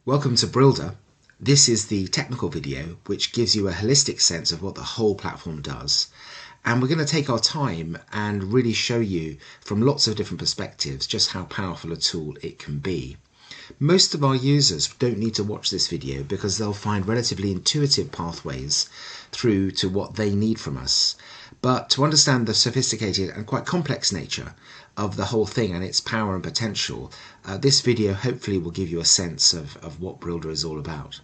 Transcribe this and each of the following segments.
Welcome to Brillder. This is the technical video which gives you a holistic sense of what the whole platform does. And we're going to take our time and really show you from lots of different perspectives just how powerful a tool it can be. Most of our users don't need to watch this video because they'll find relatively intuitive pathways through to what they need from us. But to understand the sophisticated and quite complex nature of the whole thing and its power and potential, this video hopefully will give you a sense of what Brillder is all about.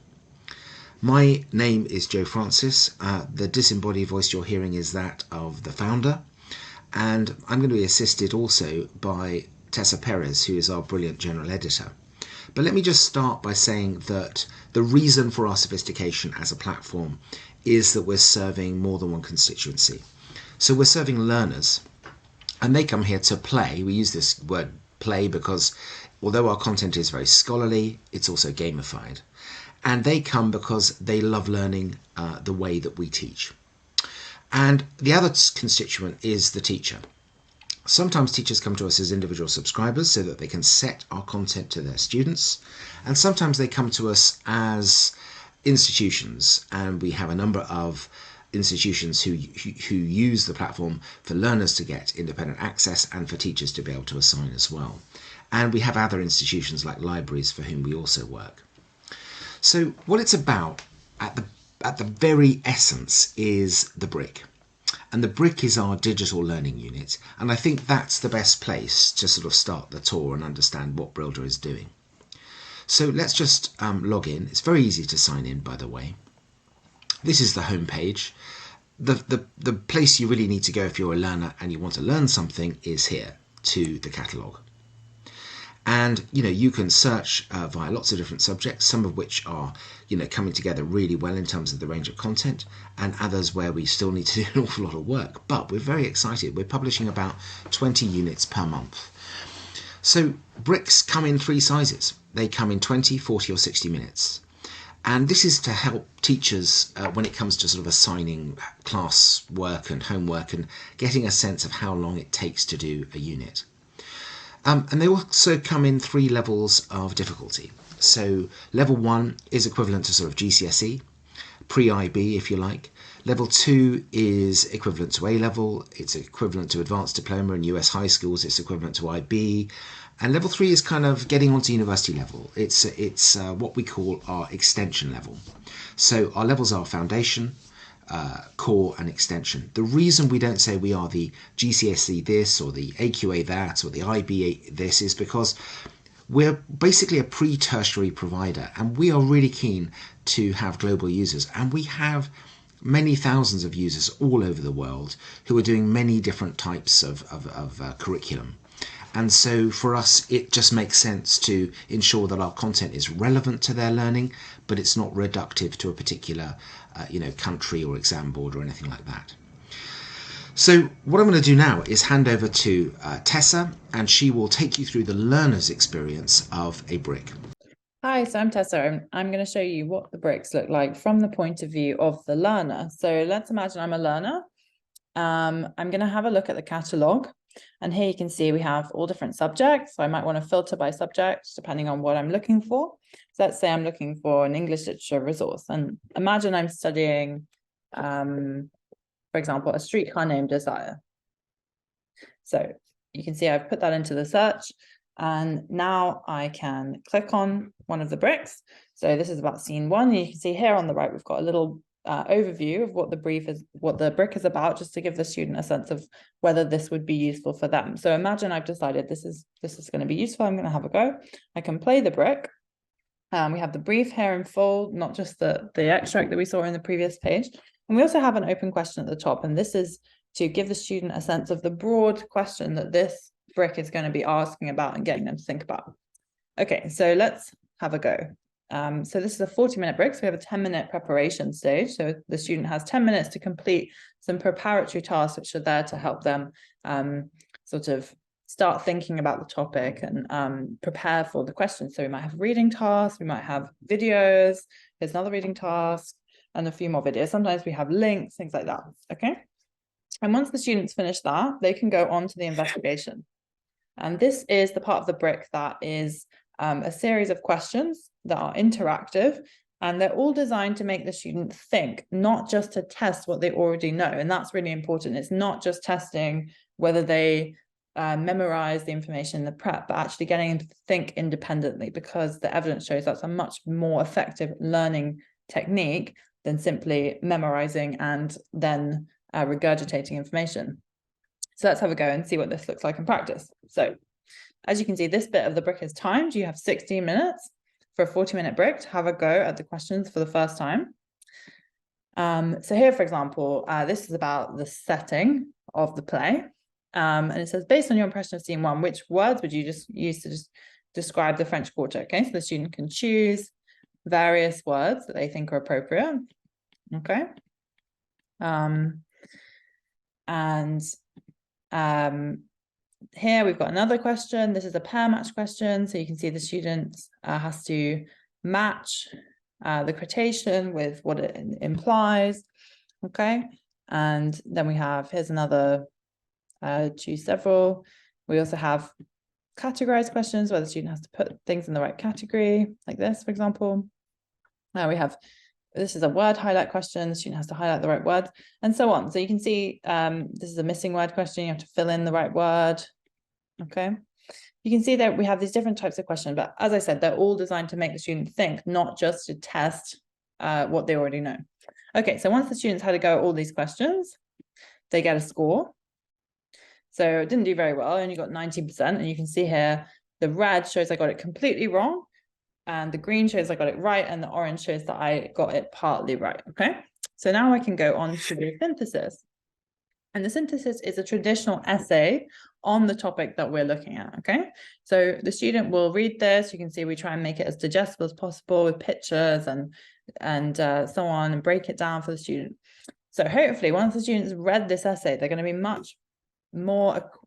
My name is Joe Francis. The disembodied voice you're hearing is that of the founder, and I'm going to be assisted also by Tessa Perez, who is our brilliant general editor. But let me just start by saying that the reason for our sophistication as a platform is that we're serving more than one constituency. So we're serving learners, and they come here to play. We use this word play because although our content is very scholarly, it's also gamified. And they come because they love learning the way that we teach. And the other constituent is the teacher. Sometimes teachers come to us as individual subscribers so that they can set our content to their students. And sometimes they come to us as institutions, and we have a number of institutions who use the platform for learners to get independent access and for teachers to be able to assign as well. And we have other institutions like libraries for whom we also work. So what it's about at the very essence is the brick. And the brick is our digital learning unit. And I think that's the best place to sort of start the tour and understand what Brillder is doing. So let's just log in. It's very easy to sign in, by the way. This is the home page. The place you really need to go if you're a learner and you want to learn something is here, to the catalogue. And you can search via lots of different subjects, some of which are coming together really well in terms of the range of content, and others where we still need to do an awful lot of work. But we're very excited. We're publishing about 20 units per month. So bricks come in three sizes. They come in 20, 40 or 60 minutes. And this is to help teachers when it comes to sort of assigning class work and homework and getting a sense of how long it takes to do a unit. And they also come in three levels of difficulty. So level 1 is equivalent to sort of GCSE, pre-IB if you like. Level 2 is equivalent to A-level. It's equivalent to advanced diploma. In US high schools, it's equivalent to IB. And level 3 is kind of getting onto university level. It's what we call our extension level. So our levels are foundation, core and extension. The reason we don't say we are the GCSE this or the AQA that or the IB this is because we're basically a pre-tertiary provider, and we are really keen to have global users, and we have many thousands of users all over the world who are doing many different types of curriculum. And so for us, it just makes sense to ensure that our content is relevant to their learning, but it's not reductive to a particular country or exam board or anything like that. So what I'm going to do now is hand over to Tessa, and she will take you through the learner's experience of a brick. Hi, so I'm Tessa. I'm going to show you what the bricks look like from the point of view of the learner. So let's imagine I'm a learner. I'm going to have a look at the catalogue. And here you can see we have all different subjects. So I might want to filter by subject depending on what I'm looking for. So let's say I'm looking for an English literature resource. And imagine I'm studying, for example, A Streetcar Named Desire. So you can see I've put that into the search. And now I can click on one of the bricks. So this is about scene 1. You can see here on the right, we've got a little overview of what the brick is about, just to give the student a sense of whether this would be useful for them. So imagine I've decided this is going to be useful. I'm going to have a go. I can play the brick. We have the brief here in full, not just the extract that we saw in the previous page. And we also have an open question at the top. And this is to give the student a sense of the broad question that this brick is going to be asking about and getting them to think about. Okay, so let's have a go. So this is a 40-minute brick. So we have a 10-minute preparation stage. So the student has 10 minutes to complete some preparatory tasks, which are there to help them sort of start thinking about the topic and prepare for the questions. So we might have reading tasks, we might have videos, there's another reading task, and a few more videos. Sometimes we have links, things like that, okay? And once the students finish that, they can go on to the investigation. And this is the part of the brick that is a series of questions that are interactive, and they're all designed to make the student think, not just to test what they already know. And that's really important. It's not just testing whether they memorize the information in the prep, but actually getting them to think independently, because the evidence shows that's a much more effective learning technique than simply memorizing and then regurgitating information. So let's have a go and see what this looks like in practice. So as you can see, this bit of the brick is timed. You have 16 minutes for a 40-minute break to have a go at the questions for the first time. So here, for example, this is about the setting of the play. And it says, based on your impression of scene one, which words would you just use to just describe the French Quarter? Okay, so the student can choose various words that they think are appropriate. Okay. Here we've got another question. This is a pair match question. So you can see the student has to match the quotation with what it implies. Okay. And then we have, here's another choose several. We also have categorized questions where the student has to put things in the right category, like this, for example. Now we have, this is a word highlight question. The student has to highlight the right word, and so on. So you can see this is a missing word question. You have to fill in the right word. Okay. You can see that we have these different types of questions, but as I said, they're all designed to make the student think, not just to test what they already know. Okay, so once the students had to go at all these questions, they get a score. So it didn't do very well. I only got 90%. And you can see here, the red shows I got it completely wrong. And the green shows I got it right. And the orange shows that I got it partly right. Okay. So now I can go on to the synthesis. And the synthesis is a traditional essay on the topic that we're looking at. Okay. So the student will read this. You can see we try and make it as digestible as possible with pictures and so on, and break it down for the student. So hopefully once the students read this essay, they're going to be much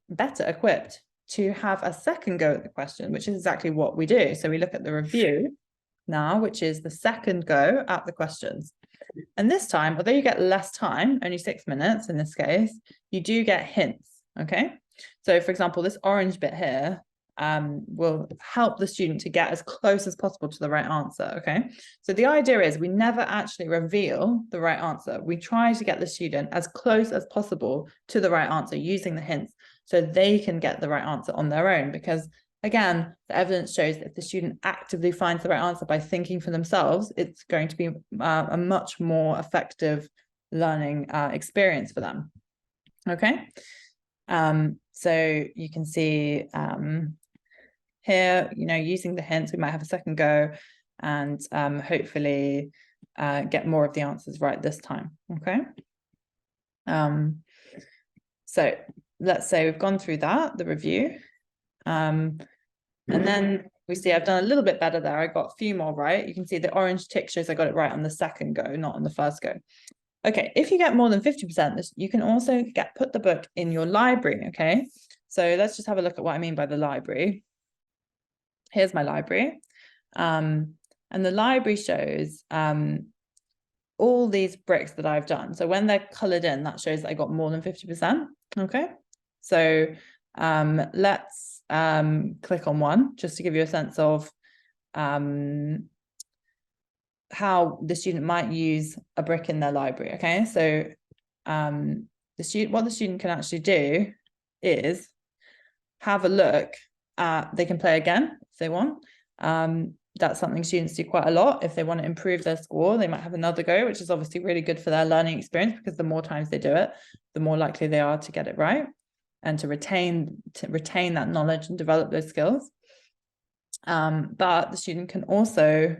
better equipped to have a second go at the question, which is exactly what we do. So we look at the review now, which is the second go at the questions. And this time, although you get less time, only 6 minutes in this case, you do get hints. Okay. So for example, this orange bit here will help the student to get as close as possible to the right answer. Okay. So the idea is we never actually reveal the right answer. We try to get the student as close as possible to the right answer using the hints so they can get the right answer on their own. Because again, the evidence shows that if the student actively finds the right answer by thinking for themselves, it's going to be a much more effective learning experience for them. Okay. So you can see here, using the hints, we might have a second go and hopefully get more of the answers right this time. Okay. So let's say we've gone through that, the review. And then we see I've done a little bit better there. I got a few more right. You can see the orange tick shows I got it right on the second go, not on the first go. Okay, if you get more than 50%, you can also put the book in your library, okay? So let's just have a look at what I mean by the library. Here's my library. And the library shows all these bricks that I've done. So when they're colored in, that shows that I got more than 50%, okay? So let's click on one just to give you a sense of how the student might use a brick in their library. Okay, so what the student can actually do is have a look at, they can play again if they want. That's something students do quite a lot. If they want to improve their score, they might have another go, which is obviously really good for their learning experience, because the more times they do it, the more likely they are to get it right and to retain that knowledge and develop those skills. But the student can also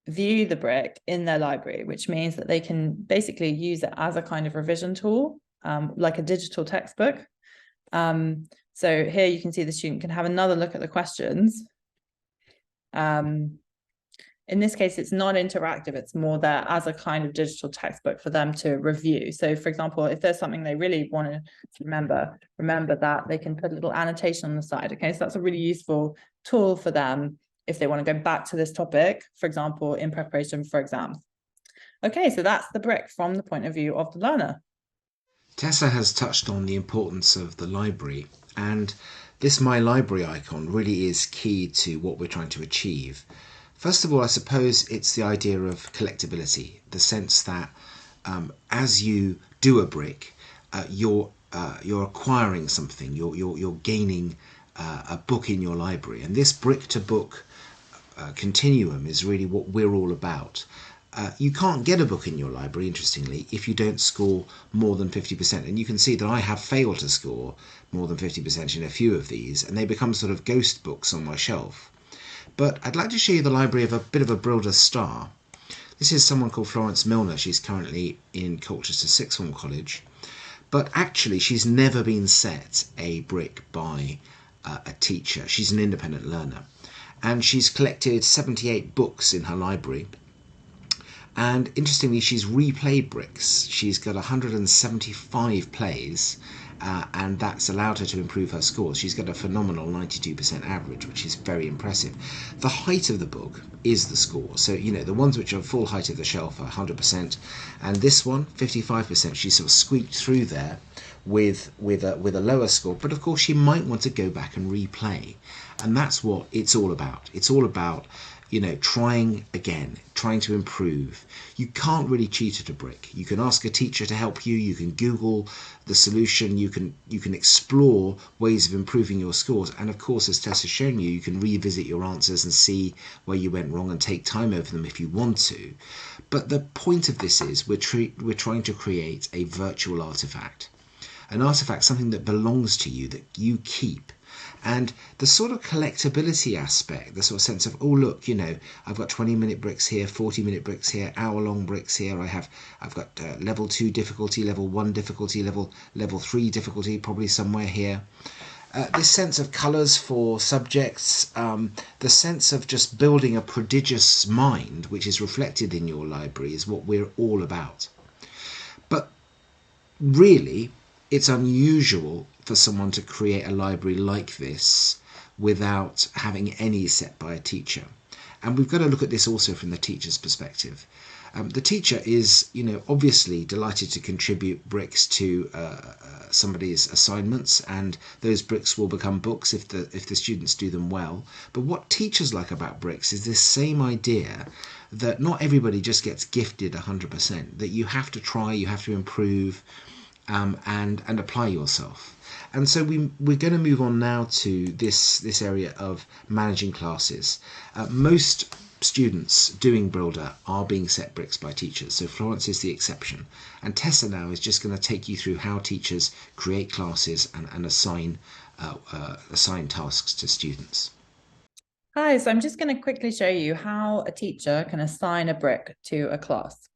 view the brick in their library, which means that they can basically use it as a kind of revision tool, like a digital textbook. So here you can see the student can have another look at the questions. In this case, it's not interactive. It's more there as a kind of digital textbook for them to review. So for example, if there's something they really want to remember that they can put a little annotation on the side. Okay, so that's a really useful tool for them if they want to go back to this topic, for example, in preparation for exams. Okay, so that's the brick from the point of view of the learner. Tessa has touched on the importance of the library, and this My Library icon really is key to what we're trying to achieve. First of all, I suppose it's the idea of collectability, the sense that as you do a brick, you're acquiring something. You're gaining a book in your library, and this brick to book continuum is really what we're all about. You can't get a book in your library, interestingly, if you don't score more than 50%. And you can see that I have failed to score more than 50% in a few of these, and they become sort of ghost books on my shelf. But I'd like to show you the library of a bit of a Brillder star. This is someone called Florence Milner. She's currently in Colchester Sixth Form College. But actually, she's never been set a brick by a teacher. She's an independent learner. And she's collected 78 books in her library. And interestingly, she's replayed bricks. She's got 175 plays, and that's allowed her to improve her scores. She's got a phenomenal 92% average, which is very impressive. The height of the book is the score. So, you know, the ones which are full height of the shelf are 100%, and this one, 55%. She sort of squeaked through there with a lower score. But of course, she might want to go back and replay, and that's what it's all about. It's all about, you know, trying again, trying to improve. You can't really cheat at a brick. You can ask a teacher to help you. You can Google the solution. You can explore ways of improving your scores. And of course, as Tess has shown you, you can revisit your answers and see where you went wrong and take time over them if you want to. But the point of this is we're trying to create a virtual artifact. An artifact, something that belongs to you, that you keep. And the sort of collectability aspect, the sort of sense of, oh look, you know, I've got 20-minute bricks here, 40-minute bricks here, hour-long bricks here. I've got level 2 difficulty, level 1 difficulty, level 3 difficulty, probably somewhere here. This sense of colours for subjects, the sense of just building a prodigious mind, which is reflected in your library, is what we're all about. But really, it's unusual for someone to create a library like this without having any set by a teacher. And we've got to look at this also from the teacher's perspective. The teacher is, you know, obviously delighted to contribute bricks to somebody's assignments, and those bricks will become books if the students do them well. But what teachers like about bricks is this same idea that not everybody just gets gifted 100%, that you have to try, you have to improve, and apply yourself. And so we're going to move on now to this area of managing classes. Most students doing Brillder are being set bricks by teachers, so Florence is the exception. And Tessa now is just going to take you through how teachers create classes and assign tasks to students. Hi, so I'm just going to quickly show you how a teacher can assign a brick to a class.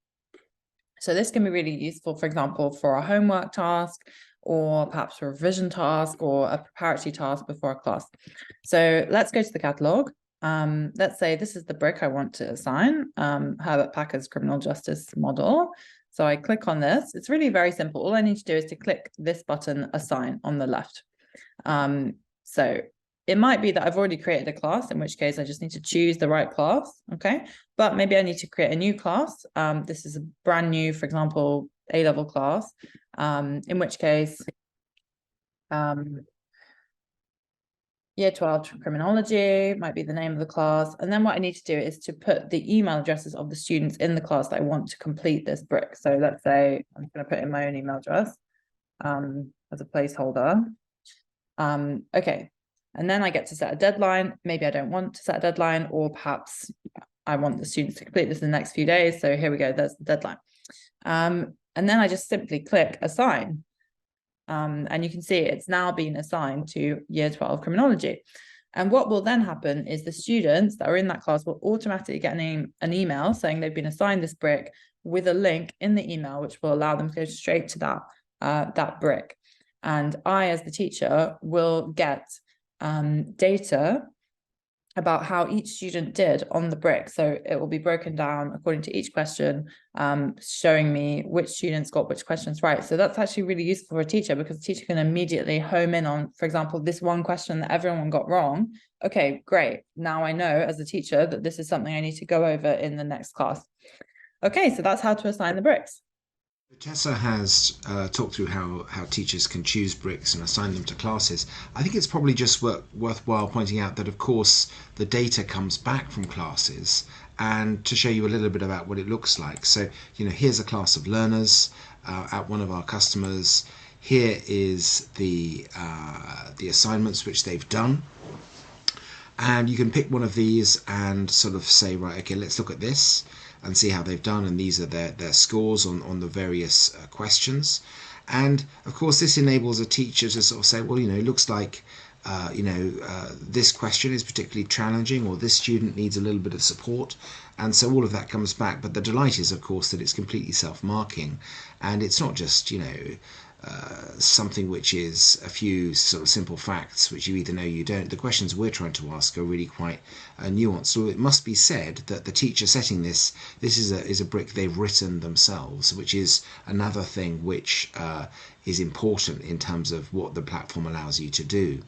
So this can be really useful, for example, for a homework task, or perhaps a revision task, or a preparatory task before a class. So let's go to the catalogue. Let's say this is the brick I want to assign, Herbert Packer's criminal justice model. So I click on this. It's really very simple. All I need to do is to click this button, assign, on the left. So it might be that I've already created a class, in which case I just need to choose the right class, okay? But maybe I need to create a new class. This is a brand new, for example, A-level class, in which case, Year 12 Criminology might be the name of the class. And then what I need to do is to put the email addresses of the students in the class that I want to complete this brick. So let's say I'm going to put in my own email address as a placeholder. Okay. And then I get to set a deadline. Maybe I don't want to set a deadline, or perhaps I want the students to complete this in the next few days. So here we go, there's the deadline. And then I just simply click assign. And you can see it's now been assigned to Year 12 Criminology. And what will then happen is the students that are in that class will automatically get an email saying they've been assigned this brick with a link in the email, which will allow them to go straight to that brick. And I, as the teacher, will get data about how each student did on the brick. So it will be broken down according to each question, showing me which students got which questions right. So that's actually really useful for a teacher, because the teacher can immediately home in on, for example, this one question that everyone got wrong. Okay, great. Now I know as a teacher that this is something I need to go over in the next class. Okay, so that's how to assign the bricks. Tessa has talked through how teachers can choose bricks and assign them to classes. I think it's probably just worthwhile pointing out that, of course, the data comes back from classes, and to show you a little bit about what it looks like. So, here's a class of learners at one of our customers. Here is the assignments which they've done. And you can pick one of these and sort of say, right, okay, let's look at this and see how they've done. And these are their scores on the various questions. And of course, this enables a teacher to sort of say, well, it looks like this question is particularly challenging, or this student needs a little bit of support. And so all of that comes back. But the delight is, of course, that it's completely self-marking, and it's not just, something which is a few sort of simple facts which you either know or you don't. The questions we're trying to ask are really quite nuanced. So it must be said that the teacher setting this is a brick they've written themselves, which is another thing which is important in terms of what the platform allows you to do.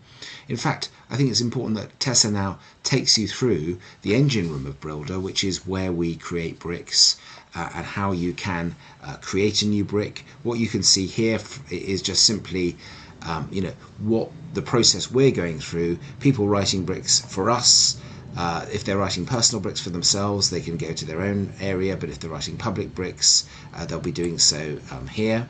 In fact, I think it's important that Tessa now takes you through the engine room of Brillder, which is where we create bricks, and how you can create a new brick. What you can see here is just simply what the process we're going through. People writing bricks for us. If they're writing personal bricks for themselves, they can go to their own area, but if they're writing public bricks, they'll be doing so here.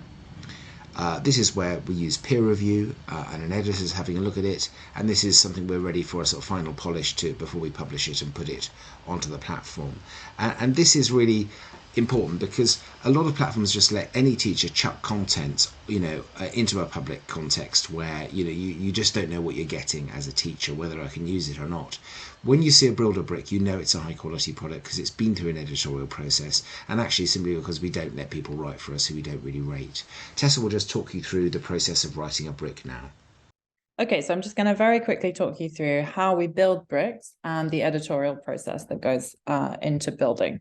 This is where we use peer review, and an editor is having a look at it, and this is something we're ready for a sort of final polish to before we publish it and put it onto the platform. And this is really important because a lot of platforms just let any teacher chuck content into a public context where you just don't know what you're getting as a teacher, whether I can use it or not. When you see a Brillder brick, you know it's a high quality product because it's been through an editorial process, and actually simply because we don't let people write for us who we don't really rate. Tessa will just talk you through the process of writing a brick now. Okay, so I'm just going to very quickly talk you through how we build bricks and the editorial process that goes into building.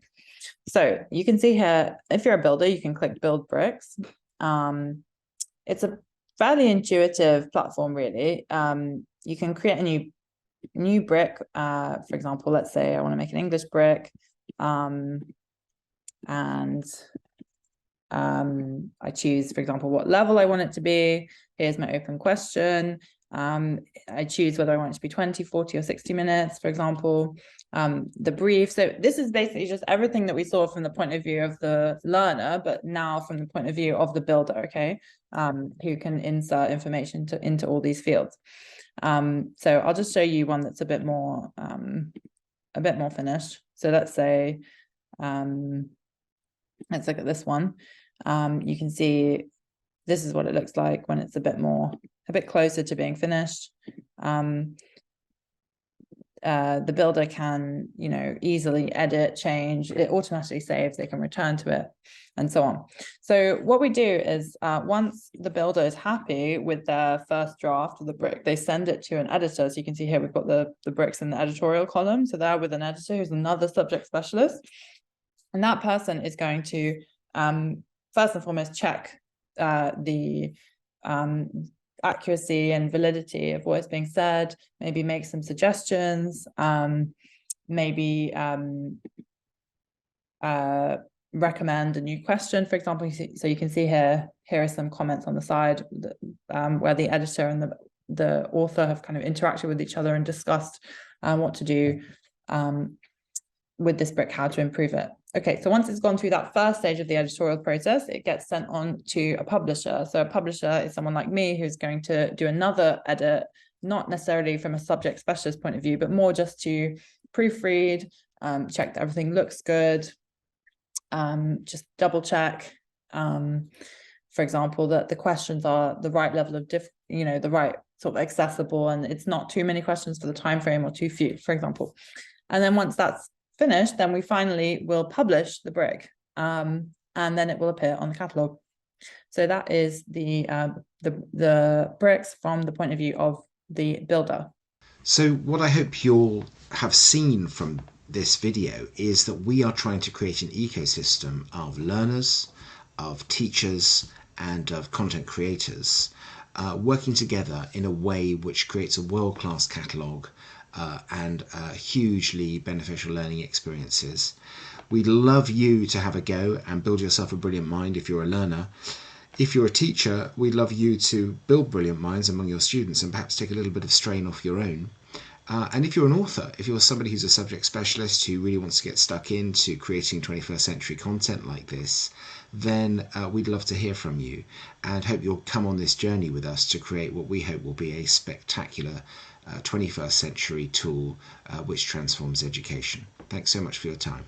So you can see here, if you're a builder, you can click build bricks. It's a fairly intuitive platform, really. You can create a new brick. For example, let's say I want to make an English brick, and I choose, for example, what level I want it to be. Here's my open question. I choose whether I want it to be 20, 40, or 60 minutes, for example. The brief. So this is basically just everything that we saw from the point of view of the learner, but now from the point of view of the builder, okay, who can insert information into all these fields. So I'll just show you one that's a bit more finished. So let's say, let's look at this one. You can see this is what it looks like when it's a bit closer to being finished. The builder can, easily edit, change, it automatically saves, they can return to it, and so on. So what we do is once the builder is happy with their first draft of the brick, they send it to an editor. So you can see here we've got the bricks in the editorial column. So they're with an editor who's another subject specialist. And that person is going to first and foremost check the accuracy and validity of what is being said, maybe make some suggestions, maybe recommend a new question, for example. So you can see here are some comments on the side where the editor and the author have kind of interacted with each other and discussed what to do with this brick, how to improve it. Okay, so once it's gone through that first stage of the editorial process, it gets sent on to a publisher. So a publisher is someone like me who's going to do another edit, not necessarily from a subject specialist point of view, but more just to proofread, check that everything looks good, just double check, for example, that the questions are the right level of the right sort of accessible, and it's not too many questions for the time frame or too few, for example. And then once that's finished, then we finally will publish the brick, and then it will appear on the catalog. So that is the bricks from the point of view of the builder. So what I hope you'll have seen from this video is that we are trying to create an ecosystem of learners, of teachers, and of content creators working together in a way which creates a world-class catalogue and hugely beneficial learning experiences. We'd love you to have a go and build yourself a brilliant mind if you're a learner. If you're a teacher, we'd love you to build brilliant minds among your students and perhaps take a little bit of strain off your own. And if you're an author, if you're somebody who's a subject specialist who really wants to get stuck into creating 21st century content like this, then we'd love to hear from you and hope you'll come on this journey with us to create what we hope will be a spectacular 21st century tool which transforms education. Thanks so much for your time.